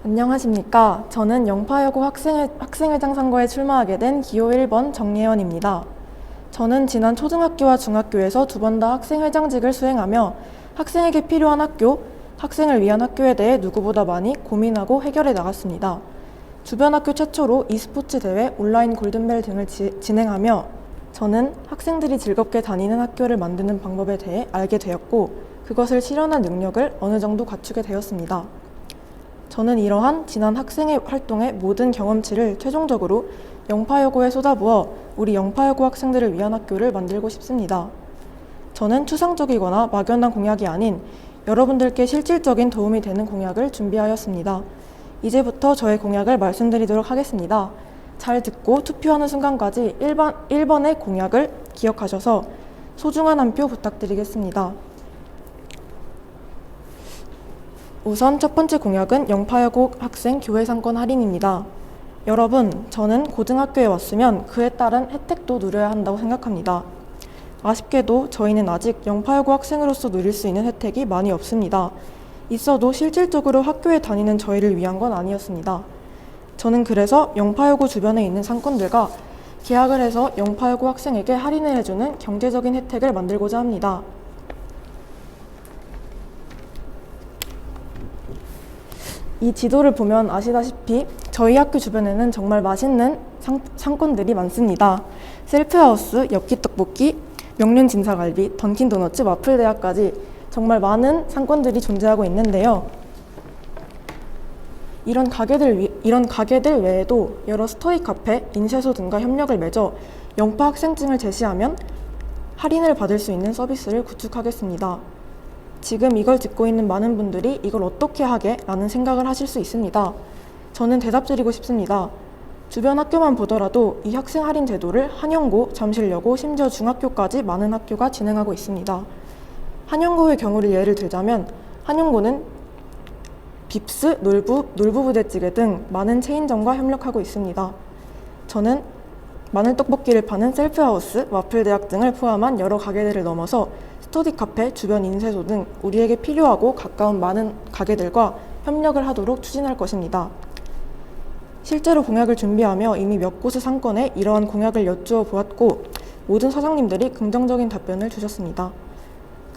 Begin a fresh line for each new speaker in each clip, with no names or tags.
안녕하십니까. 저는 영파여고 학생회장 선거에 출마하게 된 기호 1번 정예원입니다. 저는 지난 초등학교와 중학교에서 두 번 다 학생회장직을 수행하며 학생에게 필요한 학교, 학생을 위한 학교에 대해 누구보다 많이 고민하고 해결해 나갔습니다. 주변 학교 최초로 e스포츠 대회, 온라인 골든벨 등을 진행하며 저는 학생들이 즐겁게 다니는 학교를 만드는 방법에 대해 알게 되었고 그것을 실현할 능력을 어느 정도 갖추게 되었습니다. 저는 이러한 지난 학생회 활동의 모든 경험치를 최종적으로 영파여고에 쏟아부어 우리 영파여고 학생들을 위한 학교를 만들고 싶습니다. 저는 추상적이거나 막연한 공약이 아닌 여러분들께 실질적인 도움이 되는 공약을 준비하였습니다. 이제부터 저의 공약을 말씀드리도록 하겠습니다. 잘 듣고 투표하는 순간까지 1번의 공약을 기억하셔서 소중한 한 표 부탁드리겠습니다. 우선 첫 번째 공약은 영파여고 학생 교회 상권 할인입니다. 여러분, 저는 고등학교에 왔으면 그에 따른 혜택도 누려야 한다고 생각합니다. 아쉽게도 저희는 아직 영파여고 학생으로서 누릴 수 있는 혜택이 많이 없습니다. 있어도 실질적으로 학교에 다니는 저희를 위한 건 아니었습니다. 저는 그래서 영파여고 주변에 있는 상권들과 계약을 해서 영파여고 학생에게 할인을 해주는 경제적인 혜택을 만들고자 합니다. 이 지도를 보면 아시다시피 저희 학교 주변에는 정말 맛있는 상권들이 많습니다. 셀프하우스, 엽기떡볶이, 명륜진사갈비, 던킨도너츠, 와플대학까지 정말 많은 상권들이 존재하고 있는데요. 이런 가게들 외에도 여러 스터디 카페, 인쇄소 등과 협력을 맺어 영파 학생증을 제시하면 할인을 받을 수 있는 서비스를 구축하겠습니다. 지금 이걸 듣고 있는 많은 분들이 이걸 어떻게 하게? 라는 생각을 하실 수 있습니다. 저는 대답드리고 싶습니다. 주변 학교만 보더라도 이 학생 할인 제도를 한영고, 잠실여고, 심지어 중학교까지 많은 학교가 진행하고 있습니다. 한영고의 경우를 예를 들자면 한영고는 빕스, 놀부부대찌개 등 많은 체인점과 협력하고 있습니다. 저는 마늘떡볶이를 파는 셀프하우스, 와플대학 등을 포함한 여러 가게들을 넘어서 스터디 카페, 주변 인쇄소 등 우리에게 필요하고 가까운 많은 가게들과 협력을 하도록 추진할 것입니다. 실제로 공약을 준비하며 이미 몇 곳의 상권에 이러한 공약을 여쭈어 보았고 모든 사장님들이 긍정적인 답변을 주셨습니다.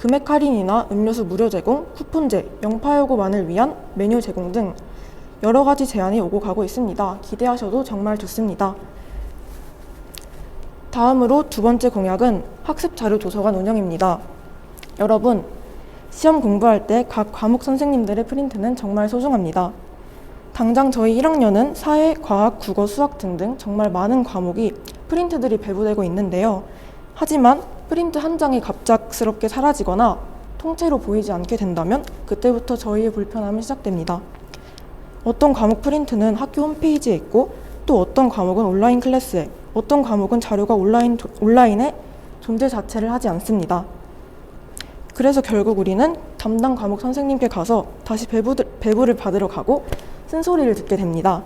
금액 할인이나 음료수 무료 제공, 쿠폰제, 영파여고만을 위한 메뉴 제공 등 여러 가지 제안이 오고 가고 있습니다. 기대하셔도 정말 좋습니다. 다음으로 두 번째 공약은 학습자료도서관 운영입니다. 여러분, 시험 공부할 때 각 과목 선생님들의 프린트는 정말 소중합니다. 당장 저희 1학년은 사회, 과학, 국어, 수학 등등 정말 많은 과목이 프린트들이 배부되고 있는데요. 하지만 프린트 한 장이 갑작스럽게 사라지거나 통째로 보이지 않게 된다면 그때부터 저희의 불편함이 시작됩니다. 어떤 과목 프린트는 학교 홈페이지에 있고 또 어떤 과목은 온라인 클래스에, 어떤 과목은 자료가 온라인에 존재 자체를 하지 않습니다. 그래서 결국 우리는 담당 과목 선생님께 가서 다시 배부를 받으러 가고 쓴소리를 듣게 됩니다.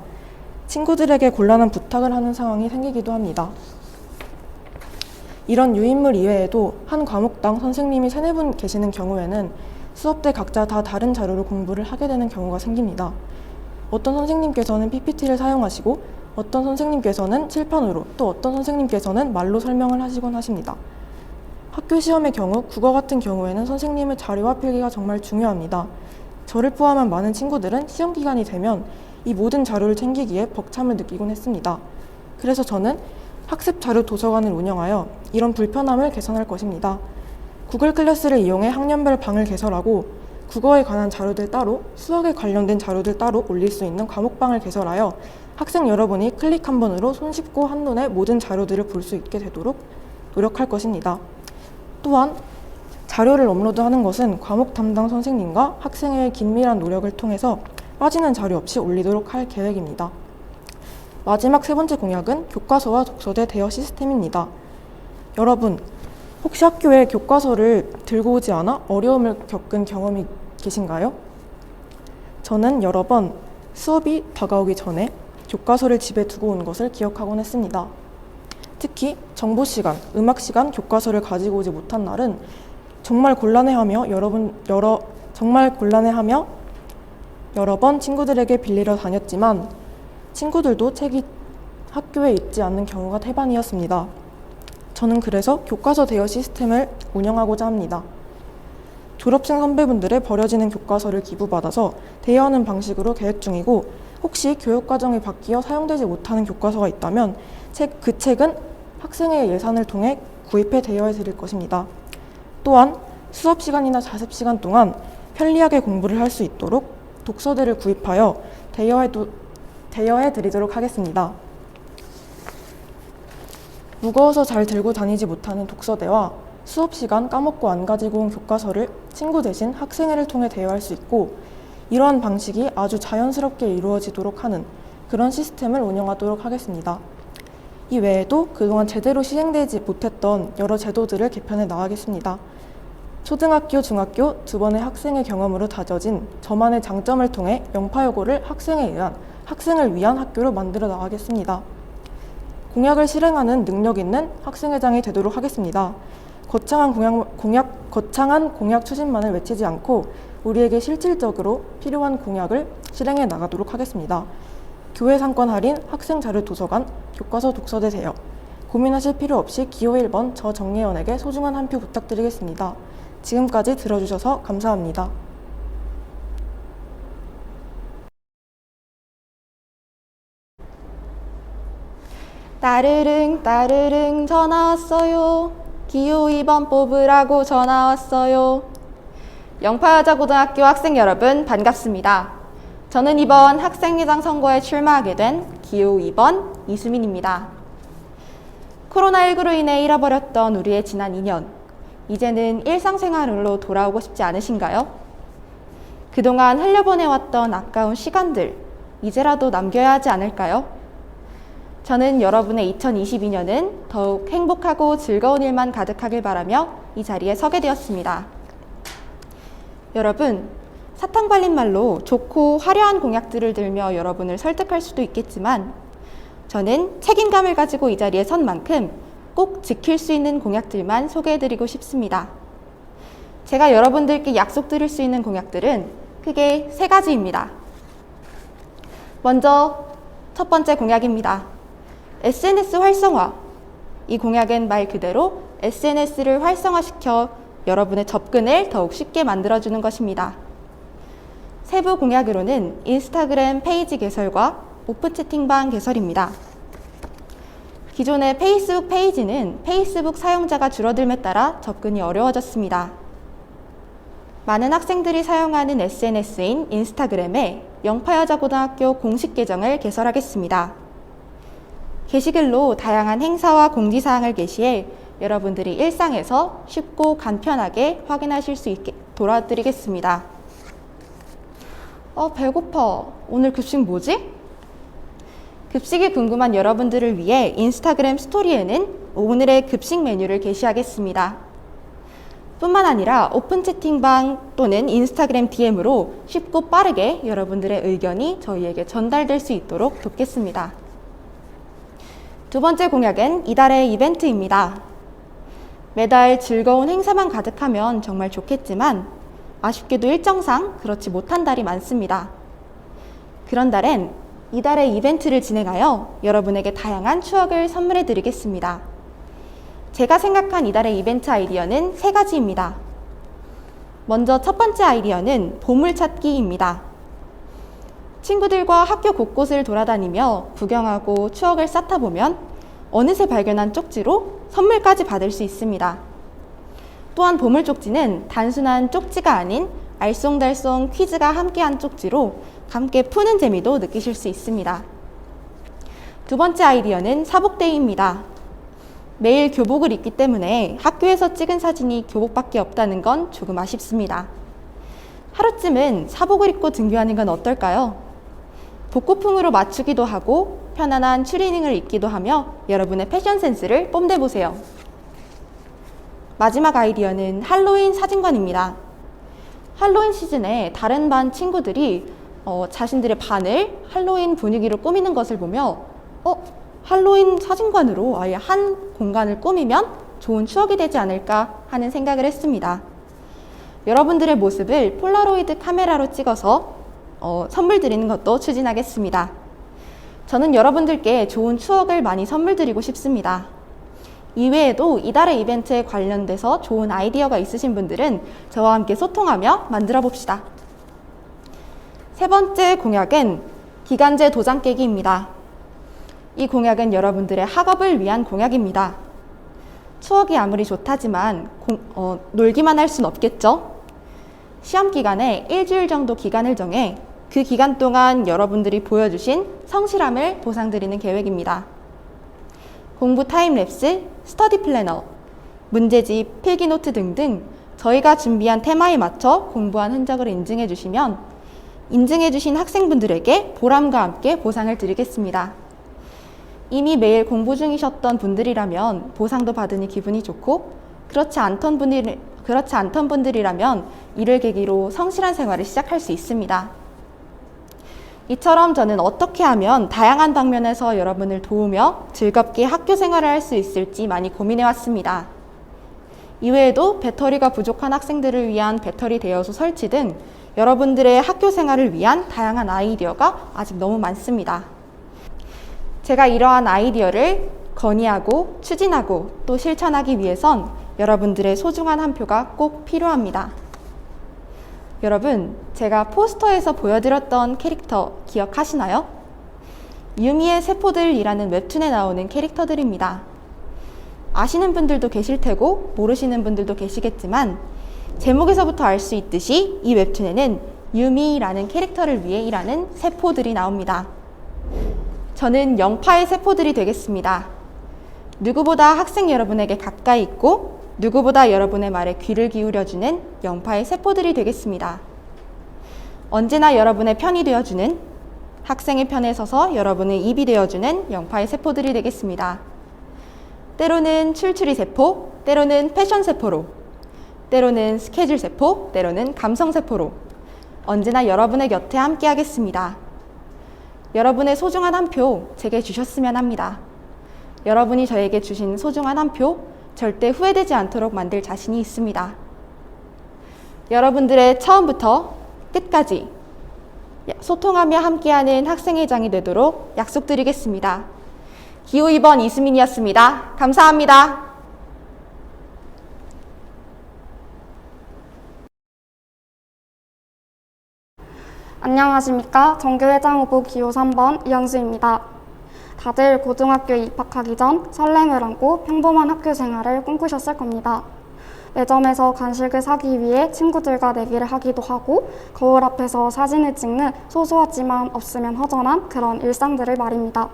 친구들에게 곤란한 부탁을 하는 상황이 생기기도 합니다. 이런 유인물 이외에도 한 과목당 선생님이 3-4분 계시는 경우에는 수업 때 각자 다 다른 자료로 공부를 하게 되는 경우가 생깁니다. 어떤 선생님께서는 PPT를 사용하시고 어떤 선생님께서는 칠판으로 또 어떤 선생님께서는 말로 설명을 하시곤 하십니다. 학교 시험의 경우 국어 같은 경우에는 선생님의 자료와 필기가 정말 중요합니다. 저를 포함한 많은 친구들은 시험 기간이 되면 이 모든 자료를 챙기기에 벅참을 느끼곤 했습니다. 그래서 저는 학습 자료 도서관을 운영하여 이런 불편함을 개선할 것입니다. 구글 클래스를 이용해 학년별 방을 개설하고 국어에 관한 자료들 따로, 수학에 관련된 자료들 따로 올릴 수 있는 과목방을 개설하여 학생 여러분이 클릭 한 번으로 손쉽고 한눈에 모든 자료들을 볼 수 있게 되도록 노력할 것입니다. 또한 자료를 업로드하는 것은 과목 담당 선생님과 학생의 긴밀한 노력을 통해서 빠지는 자료 없이 올리도록 할 계획입니다. 마지막 세 번째 공약은 교과서와 독서대 대여 시스템입니다. 여러분, 혹시 학교에 교과서를 들고 오지 않아 어려움을 겪은 경험이 계신가요? 저는 여러 번 수업이 다가오기 전에 교과서를 집에 두고 온 것을 기억하곤 했습니다. 특히 정보 시간, 음악 시간 교과서를 가지고 오지 못한 날은 정말 곤란해하며 여러 번 친구들에게 빌리러 다녔지만 친구들도 책이 학교에 있지 않는 경우가 태반이었습니다. 저는 그래서 교과서 대여 시스템을 운영하고자 합니다. 졸업생 선배분들의 버려지는 교과서를 기부받아서 대여하는 방식으로 계획 중이고, 혹시 교육과정이 바뀌어 사용되지 못하는 교과서가 있다면 그 책은 학생의 예산을 통해 구입해 대여해 드릴 것입니다. 또한 수업 시간이나 자습 시간 동안 편리하게 공부를 할 수 있도록 독서대를 구입하여 대여해 드리도록 하겠습니다. 무거워서 잘 들고 다니지 못하는 독서대와 수업 시간 까먹고 안 가지고 온 교과서를 친구 대신 학생회를 통해 대여할 수 있고, 이러한 방식이 아주 자연스럽게 이루어지도록 하는 그런 시스템을 운영하도록 하겠습니다. 이 외에도 그동안 제대로 시행되지 못했던 여러 제도들을 개편해 나가겠습니다. 초등학교, 중학교 두 번의 학생의 경험으로 다져진 저만의 장점을 통해 영파여고를 학생을 위한 학교로 만들어 나가겠습니다. 공약을 실행하는 능력 있는 학생회장이 되도록 하겠습니다. 거창한 공약 추진만을 외치지 않고 우리에게 실질적으로 필요한 공약을 실행해 나가도록 하겠습니다. 교회 상권 할인, 학생 자료 도서관, 교과서 독서대 대여. 고민하실 필요 없이 기호 1번 저 정예원에게 소중한 한 표 부탁드리겠습니다. 지금까지 들어주셔서 감사합니다.
따르릉 따르릉 전화 왔어요. 기호 2번 뽑으라고 전화 왔어요. 영파여자고등학교 학생 여러분 반갑습니다. 저는 이번 학생회장 선거에 출마하게 된 기호 2번 이수민입니다. 코로나19로 인해 잃어버렸던 우리의 지난 2년, 이제는 일상생활로 돌아오고 싶지 않으신가요? 그동안 흘려보내왔던 아까운 시간들, 이제라도 남겨야 하지 않을까요? 저는 여러분의 2022년은 더욱 행복하고 즐거운 일만 가득하길 바라며 이 자리에 서게 되었습니다. 여러분, 사탕 발린 말로 좋고 화려한 공약들을 들며 여러분을 설득할 수도 있겠지만, 저는 책임감을 가지고 이 자리에 선 만큼 꼭 지킬 수 있는 공약들만 소개해드리고 싶습니다. 제가 여러분들께 약속드릴 수 있는 공약들은 크게 3가지입니다. 먼저 첫 번째 공약입니다. SNS 활성화. 이 공약은 말 그대로 SNS를 활성화시켜 여러분의 접근을 더욱 쉽게 만들어주는 것입니다. 세부 공약으로는 인스타그램 페이지 개설과 오픈 채팅방 개설입니다. 기존의 페이스북 페이지는 페이스북 사용자가 줄어들음에 따라 접근이 어려워졌습니다. 많은 학생들이 사용하는 SNS인 인스타그램에 영파여자고등학교 공식 계정을 개설하겠습니다. 게시글로 다양한 행사와 공지사항을 게시해 여러분들이 일상에서 쉽고 간편하게 확인하실 수 있게 도와드리겠습니다. 배고파. 오늘 급식 뭐지? 급식이 궁금한 여러분들을 위해 인스타그램 스토리에는 오늘의 급식 메뉴를 게시하겠습니다. 뿐만 아니라 오픈 채팅방 또는 인스타그램 DM으로 쉽고 빠르게 여러분들의 의견이 저희에게 전달될 수 있도록 돕겠습니다. 두 번째 공약은 이달의 이벤트입니다. 매달 즐거운 행사만 가득하면 정말 좋겠지만 아쉽게도 일정상 그렇지 못한 달이 많습니다. 그런 달엔 이달의 이벤트를 진행하여 여러분에게 다양한 추억을 선물해 드리겠습니다. 제가 생각한 이달의 이벤트 아이디어는 3가지입니다. 먼저 첫 번째 아이디어는 보물찾기입니다. 친구들과 학교 곳곳을 돌아다니며 구경하고 추억을 쌓다 보면 어느새 발견한 쪽지로 선물까지 받을 수 있습니다. 또한 보물 쪽지는 단순한 쪽지가 아닌 알쏭달쏭 퀴즈가 함께한 쪽지로 함께 푸는 재미도 느끼실 수 있습니다. 두 번째 아이디어는 사복데이입니다. 매일 교복을 입기 때문에 학교에서 찍은 사진이 교복밖에 없다는 건 조금 아쉽습니다. 하루쯤은 사복을 입고 등교하는 건 어떨까요? 복고풍으로 맞추기도 하고 편안한 추리닝을 입기도 하며 여러분의 패션 센스를 뽐내보세요. 마지막 아이디어는 할로윈 사진관입니다. 할로윈 시즌에 다른 반 친구들이 자신들의 반을 할로윈 분위기로 꾸미는 것을 보며 할로윈 사진관으로 아예 한 공간을 꾸미면 좋은 추억이 되지 않을까 하는 생각을 했습니다. 여러분들의 모습을 폴라로이드 카메라로 찍어서 선물 드리는 것도 추진하겠습니다. 저는 여러분들께 좋은 추억을 많이 선물 드리고 싶습니다. 이외에도 이달의 이벤트에 관련돼서 좋은 아이디어가 있으신 분들은 저와 함께 소통하며 만들어 봅시다. 세 번째 공약은 기간제 도장 깨기입니다. 이 공약은 여러분들의 학업을 위한 공약입니다. 추억이 아무리 좋다지만 놀기만 할 순 없겠죠? 시험 기간에 일주일 정도 기간을 정해 그 기간 동안 여러분들이 보여주신 성실함을 보상드리는 계획입니다. 공부 타임랩스, 스터디 플래너, 문제집, 필기노트 등등 저희가 준비한 테마에 맞춰 공부한 흔적을 인증해 주시면 인증해 주신 학생분들에게 보람과 함께 보상을 드리겠습니다. 이미 매일 공부 중이셨던 분들이라면 보상도 받으니 기분이 좋고 그렇지 않던 분들이라면 이를 계기로 성실한 생활을 시작할 수 있습니다. 이처럼 저는 어떻게 하면 다양한 방면에서 여러분을 도우며 즐겁게 학교 생활을 할 수 있을지 많이 고민해 왔습니다. 이외에도 배터리가 부족한 학생들을 위한 배터리 대여소 설치 등 여러분들의 학교 생활을 위한 다양한 아이디어가 아직 너무 많습니다. 제가 이러한 아이디어를 건의하고 추진하고 또 실천하기 위해선 여러분들의 소중한 한 표가 꼭 필요합니다. 여러분, 제가 포스터에서 보여드렸던 캐릭터 기억하시나요? 유미의 세포들이라는 웹툰에 나오는 캐릭터들입니다. 아시는 분들도 계실 테고 모르시는 분들도 계시겠지만 제목에서부터 알 수 있듯이 이 웹툰에는 유미라는 캐릭터를 위해 일하는 세포들이 나옵니다. 저는 영파의 세포들이 되겠습니다. 누구보다 학생 여러분에게 가까이 있고 누구보다 여러분의 말에 귀를 기울여주는 영파의 세포들이 되겠습니다. 언제나 여러분의 편이 되어주는, 학생의 편에 서서 여러분의 입이 되어주는 영파의 세포들이 되겠습니다. 때로는 출출이 세포, 때로는 패션 세포로, 때로는 스케줄 세포, 때로는 감성 세포로 언제나 여러분의 곁에 함께 하겠습니다. 여러분의 소중한 한 표 제게 주셨으면 합니다. 여러분이 저에게 주신 소중한 한 표 절대 후회되지 않도록 만들 자신이 있습니다. 여러분들의 처음부터 끝까지 소통하며 함께하는 학생회장이 되도록 약속드리겠습니다. 기호 2번 이수민이었습니다. 감사합니다.
안녕하십니까. 정교회장 후보 기호 3번 이현수입니다. 다들 고등학교에 입학하기 전 설렘을 안고 평범한 학교 생활을 꿈꾸셨을 겁니다. 매점에서 간식을 사기 위해 친구들과 내기를 하기도 하고 거울 앞에서 사진을 찍는 소소하지만 없으면 허전한 그런 일상들을 말입니다.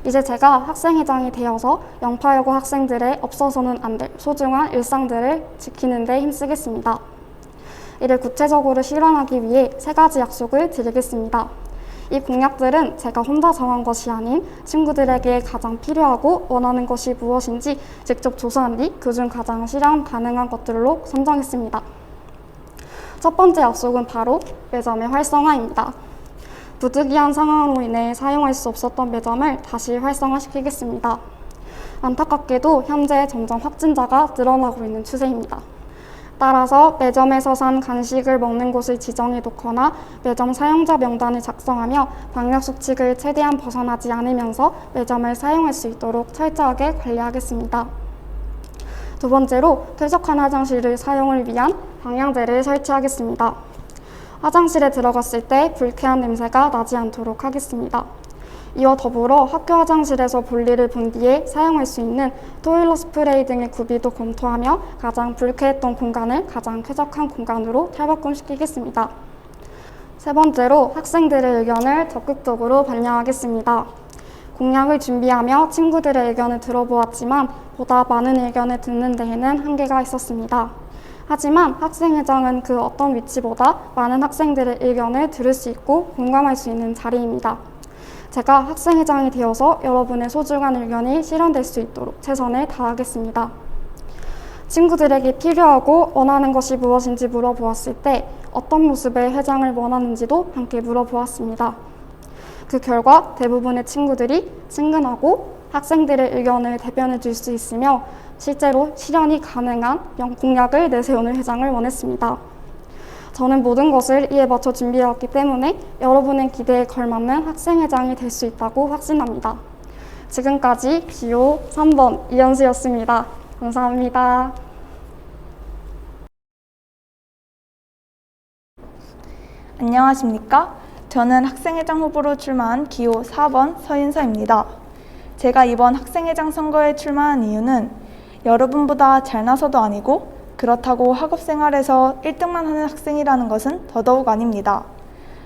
이제 제가 학생회장이 되어서 영파여고 학생들의 없어서는 안 될 소중한 일상들을 지키는 데 힘쓰겠습니다. 이를 구체적으로 실현하기 위해 3가지 약속을 드리겠습니다. 이 공약들은 제가 혼자 정한 것이 아닌 친구들에게 가장 필요하고 원하는 것이 무엇인지 직접 조사한 뒤 그중 가장 실현 가능한 것들로 선정했습니다. 첫 번째 약속은 바로 매점의 활성화입니다. 부득이한 상황으로 인해 사용할 수 없었던 매점을 다시 활성화시키겠습니다. 안타깝게도 현재 점점 확진자가 늘어나고 있는 추세입니다. 따라서 매점에서 산 간식을 먹는 곳을 지정해 놓거나 매점 사용자 명단을 작성하며 방역수칙을 최대한 벗어나지 않으면서 매점을 사용할 수 있도록 철저하게 관리하겠습니다. 두 번째로 쾌적한 화장실을 사용을 위한 방향제를 설치하겠습니다. 화장실에 들어갔을 때 불쾌한 냄새가 나지 않도록 하겠습니다. 이와 더불어 학교 화장실에서 볼일을 본 뒤에 사용할 수 있는 토일러 스프레이 등의 구비도 검토하며 가장 불쾌했던 공간을 가장 쾌적한 공간으로 탈바꿈시키겠습니다. 세 번째로 학생들의 의견을 적극적으로 반영하겠습니다. 공약을 준비하며 친구들의 의견을 들어보았지만 보다 많은 의견을 듣는 데에는 한계가 있었습니다. 하지만 학생회장은 그 어떤 위치보다 많은 학생들의 의견을 들을 수 있고 공감할 수 있는 자리입니다. 제가 학생회장이 되어서 여러분의 소중한 의견이 실현될 수 있도록 최선을 다하겠습니다. 친구들에게 필요하고 원하는 것이 무엇인지 물어보았을 때 어떤 모습의 회장을 원하는지도 함께 물어보았습니다. 그 결과 대부분의 친구들이 친근하고 학생들의 의견을 대변해 줄 수 있으며 실제로 실현이 가능한 공약을 내세우는 회장을 원했습니다. 저는 모든 것을 이에 맞춰 준비해왔기 때문에 여러분의 기대에 걸맞는 학생회장이 될 수 있다고 확신합니다. 지금까지 기호 3번 이현수였습니다. 감사합니다.
안녕하십니까? 저는 학생회장 후보로 출마한 기호 4번 서윤서입니다. 제가 이번 학생회장 선거에 출마한 이유는 여러분보다 잘나서도 아니고 그렇다고 학업생활에서 1등만 하는 학생이라는 것은 더더욱 아닙니다.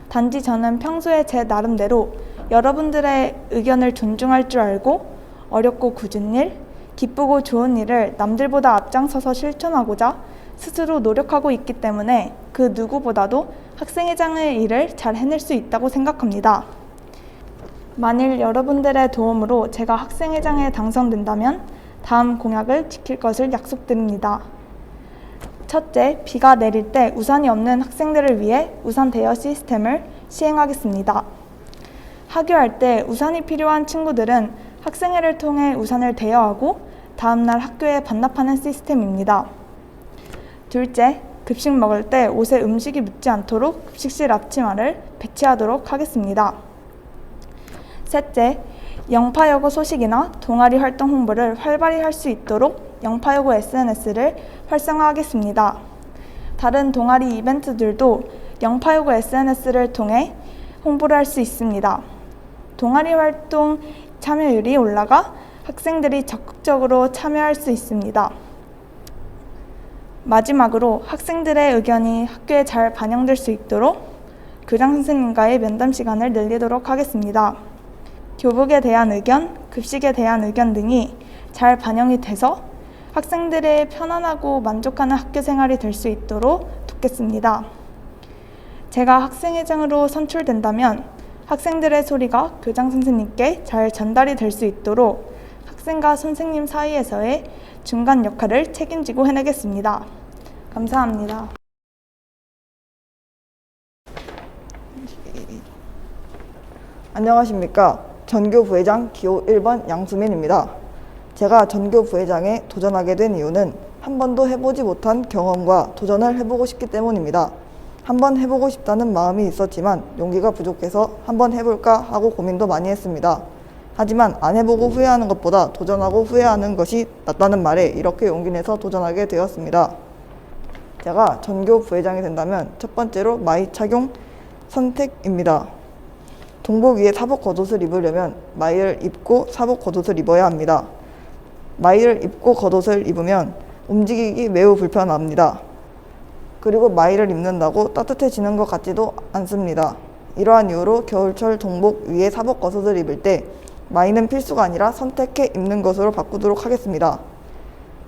단지 저는 평소에 제 나름대로 여러분들의 의견을 존중할 줄 알고 어렵고 굳은 일, 기쁘고 좋은 일을 남들보다 앞장서서 실천하고자 스스로 노력하고 있기 때문에 그 누구보다도 학생회장의 일을 잘 해낼 수 있다고 생각합니다. 만일 여러분들의 도움으로 제가 학생회장에 당선된다면 다음 공약을 지킬 것을 약속드립니다. 첫째, 비가 내릴 때 우산이 없는 학생들을 위해 우산 대여 시스템을 시행하겠습니다. 하교할 때 우산이 필요한 친구들은 학생회를 통해 우산을 대여하고 다음날 학교에 반납하는 시스템입니다. 둘째, 급식 먹을 때 옷에 음식이 묻지 않도록 급식실 앞치마를 배치하도록 하겠습니다. 셋째, 영파여고 소식이나 동아리 활동 홍보를 활발히 할 수 있도록 영파여고 SNS를 활성화하겠습니다. 다른 동아리 이벤트들도 영파여고 SNS를 통해 홍보를 할 수 있습니다. 동아리 활동 참여율이 올라가 학생들이 적극적으로 참여할 수 있습니다. 마지막으로 학생들의 의견이 학교에 잘 반영될 수 있도록 교장 선생님과의 면담 시간을 늘리도록 하겠습니다. 교복에 대한 의견, 급식에 대한 의견 등이 잘 반영이 돼서 학생들의 편안하고 만족하는 학교 생활이 될 수 있도록 돕겠습니다. 제가 학생회장으로 선출된다면 학생들의 소리가 교장 선생님께 잘 전달이 될 수 있도록 학생과 선생님 사이에서의 중간 역할을 책임지고 해내겠습니다. 감사합니다.
안녕하십니까. 전교 부회장 기호 1번 양수민입니다. 제가 전교 부회장에 도전하게 된 이유는 한 번도 해보지 못한 경험과 도전을 해보고 싶기 때문입니다. 한번 해보고 싶다는 마음이 있었지만 용기가 부족해서 한번 해볼까 하고 고민도 많이 했습니다. 하지만 안 해보고 후회하는 것보다 도전하고 후회하는 것이 낫다는 말에 이렇게 용기 내서 도전하게 되었습니다. 제가 전교 부회장이 된다면 첫 번째로 마이 착용 선택입니다. 동복 위에 사복 겉옷을 입으려면 마이를 입고 사복 겉옷을 입어야 합니다. 마이를 입고 겉옷을 입으면 움직이기 매우 불편합니다. 그리고 마이를 입는다고 따뜻해지는 것 같지도 않습니다. 이러한 이유로 겨울철 동복 위에 사복 겉옷을 입을 때 마이는 필수가 아니라 선택해 입는 것으로 바꾸도록 하겠습니다.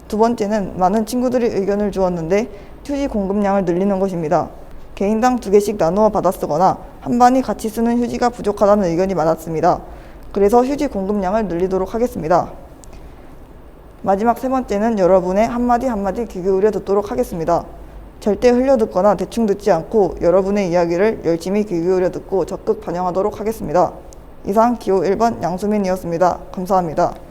두 번째는 많은 친구들이 의견을 주었는데 휴지 공급량을 늘리는 것입니다. 개인당 2개씩 나누어 받아 쓰거나 한 반이 같이 쓰는 휴지가 부족하다는 의견이 많았습니다. 그래서 휴지 공급량을 늘리도록 하겠습니다. 마지막 세 번째는 여러분의 한마디 한마디 귀 기울여 듣도록 하겠습니다. 절대 흘려듣거나 대충 듣지 않고 여러분의 이야기를 열심히 귀 기울여 듣고 적극 반영하도록 하겠습니다. 이상 기호 1번 양수민이었습니다. 감사합니다.